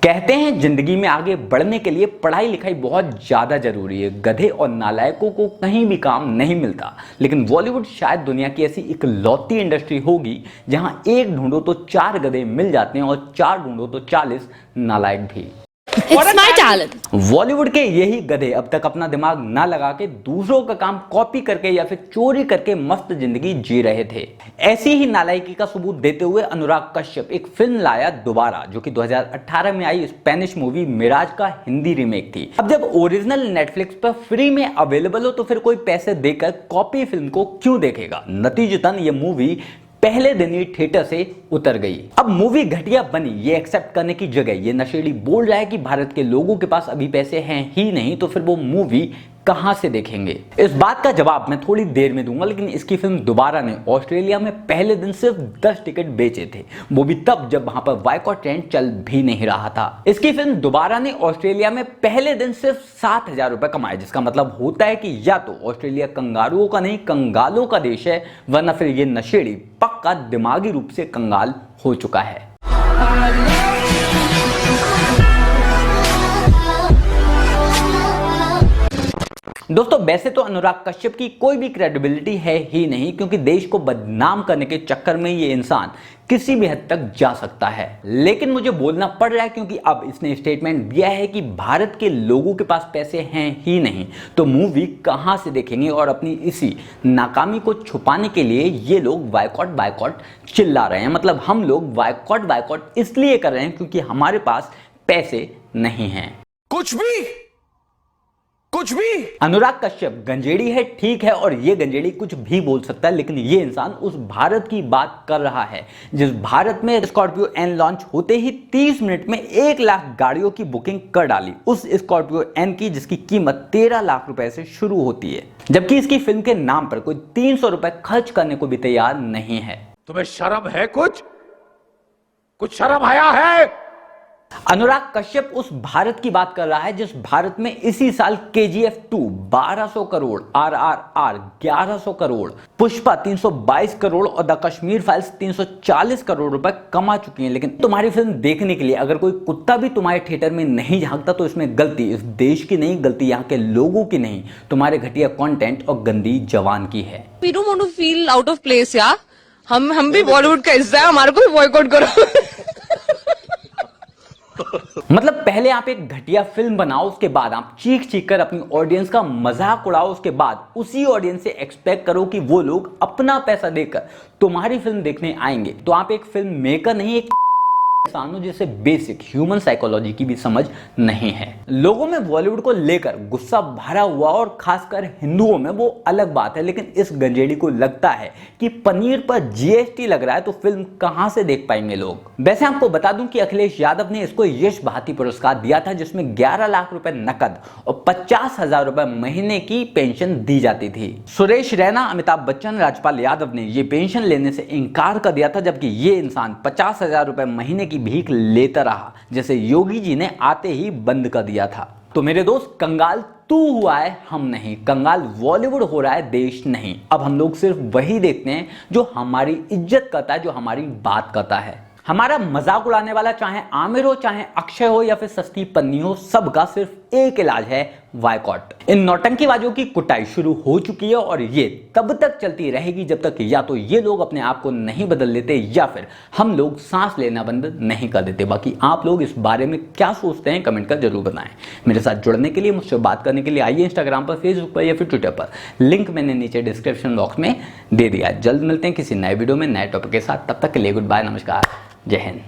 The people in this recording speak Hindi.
कहते हैं जिंदगी में आगे बढ़ने के लिए पढ़ाई लिखाई बहुत ज्यादा जरूरी है। गधे और नालायकों को कहीं भी काम नहीं मिलता, लेकिन बॉलीवुड शायद दुनिया की ऐसी इकलौती इंडस्ट्री होगी जहां एक ढूंढो तो 4 गधे मिल जाते हैं और 4 ढूंढो तो 40 नालायक भी। It's my talent. बॉलीवुड के यही गधे अब तक अपना दिमाग ना लगा के दूसरों का काम कॉपी करके या फिर चोरी करके मस्त जिंदगी जी रहे थे। ऐसी ही नालायकी का सबूत देते हुए अनुराग कश्यप एक फिल्म लाया दोबारा, जो कि 2018 में आई स्पेनिश मूवी मिराज का हिंदी रीमेक थी। अब जब ओरिजिनल नेटफ्लिक्स पर फ्री में अवेलेबल हो तो फिर कोई पैसे देकर कॉपी फिल्म को क्यों देखेगा। नतीजतन ये मूवी पहले दिन ही थिएटर से उतर गई। अब मूवी घटिया बनी ये एक्सेप्ट करने की जगह ये नशेड़ी बोल रहा है कि भारत के लोगों के पास अभी पैसे हैं ही नहीं, तो फिर वो मूवी कहां से देखेंगे। इस बात का जवाब मैं थोड़ी देर में दूंगा, लेकिन इसकी फिल्म दोबारा ने ऑस्ट्रेलिया में पहले दिन सिर्फ 10 टिकट बेचे थे, वो भी तब जब वहां पर बॉयकॉट ट्रेंड चल भी नहीं रहा था। इसकी फिल्म दोबारा ने ऑस्ट्रेलिया में पहले दिन सिर्फ 7,000 रुपए कमाए, जिसका मतलब होता है कि या तो ऑस्ट्रेलिया कंगारुओं का नहीं कंगालों का देश है, वरना फिर ये नशेड़ी पक्का दिमागी रूप से कंगाल हो चुका है। दोस्तों वैसे तो अनुराग कश्यप की कोई भी क्रेडिबिलिटी है ही नहीं, क्योंकि देश को बदनाम करने के चक्कर में ये इंसान किसी भी हद तक जा सकता है। लेकिन मुझे बोलना पड़ रहा है क्योंकि अब इसने स्टेटमेंट दिया है कि भारत के लोगों के पास पैसे हैं ही नहीं, तो मूवी कहां से देखेंगे। और अपनी इसी नाकामी को छुपाने के लिए ये लोग बायकॉट बायकॉट चिल्ला रहे हैं। मतलब हम लोग बायकॉट बायकॉट इसलिए कर रहे हैं क्योंकि हमारे पास पैसे नहीं हैं। कुछ भी अनुराग कश्यप गंजेड़ी है, ठीक है, और ये गंजेड़ी कुछ भी बोल सकता है, लेकिन ये इंसान उस भारत की बात कर रहा है जिस भारत में स्कॉर्पियो एन लॉन्च होते ही 30 मिनट में 1 लाख गाड़ियों की बुकिंग कर डाली। उस स्कॉर्पियो एन की जिसकी कीमत 13 लाख रुपए से शुरू होती है, जबकि इसकी फिल्म के नाम पर कोई 300 रुपए खर्च करने को भी तैयार नहीं है। तुम्हें शर्म है? कुछ शर्म आया है? अनुराग कश्यप उस भारत की बात कर रहा है जिस भारत में इसी साल KGF 2 1200 करोड़, RRR 1100 करोड़, पुष्पा 322 करोड़ और द कश्मीर फाइल्स 340 करोड़ रुपए कमा चुकी हैं। लेकिन तुम्हारी फिल्म देखने के लिए अगर कोई कुत्ता भी तुम्हारे थिएटर में नहीं झांकता तो इसमें गलती इस देश की नहीं, गलती यहाँ के लोगों की नहीं, तुम्हारे घटिया कंटेंट और गंदी जवान की है। We don't want to feel out of place, यार। हम भी बॉलीवुड का हिस्सा है, हमारे को भी बॉयकॉट करो। मतलब पहले आप एक घटिया फिल्म बनाओ, उसके बाद आप चीख चीख कर अपनी ऑडियंस का मजाक उड़ाओ, उसके बाद उसी ऑडियंस से एक्सपेक्ट करो कि वो लोग अपना पैसा देकर तुम्हारी फिल्म देखने आएंगे। तो आप एक फिल्म मेकर नहीं, एक इंसानों जिसे बेसिक ह्यूमन साइकोलॉजी की भी समझ नहीं है। लोगों में बॉलीवुड को लेकर गुस्सा भरा हुआ और खासकर हिंदुओं में वो अलग बात है, लेकिन इस गंजेड़ी को लगता है कि पनीर पर GST लग रहा है तो फिल्म कहां से देख पाएंगे लोग। वैसे आपको बता दूं कि अखिलेश यादव ने इसको यश भारती पुरस्कार दिया था, जिसमें 11 लाख रुपए नकद और 50,000 रुपए महीने की पेंशन दी जाती थी। सुरेश रैना, अमिताभ बच्चन, राजपाल यादव ने ये पेंशन लेने से इनकार कर दिया था, जबकि ये इंसान 50,000 रुपए महीने की भीख लेता रहा, जैसे योगी जी ने आते ही बंद कर दिया था। तो मेरे दोस्त, कंगाल तू हुआ है, हम नहीं। कंगाल बॉलीवुड हो रहा है, देश नहीं। अब हम लोग सिर्फ वही देखते हैं जो हमारी इज्जत करता है, जो हमारी बात करता है। हमारा मजाक उड़ाने वाला चाहे आमिर हो, चाहे अक्षय हो या फिर सस्ती पन्नी हो, सबका सिर्फ एक इलाज है, बायकॉट। इन नौटंकीबाजों की कुटाई शुरू हो चुकी है और ये तब तक चलती रहेगी जब तक या तो ये लोग अपने आप को नहीं बदल लेते या फिर हम लोग सांस लेना बंद नहीं कर देते। बाकी आप लोग इस बारे में क्या सोचते हैं कमेंट कर जरूर बताएं। मेरे साथ जुड़ने के लिए, मुझसे बात करने के लिए आइए इंस्टाग्राम पर, फेसबुक पर या फिर ट्विटर पर। लिंक मैंने नीचे डिस्क्रिप्शन बॉक्स में दे दिया। जल्द मिलते हैं किसी नए वीडियो में नए टॉपिक के साथ। तब तक के लिए गुड बाय, नमस्कार, जय हिंद।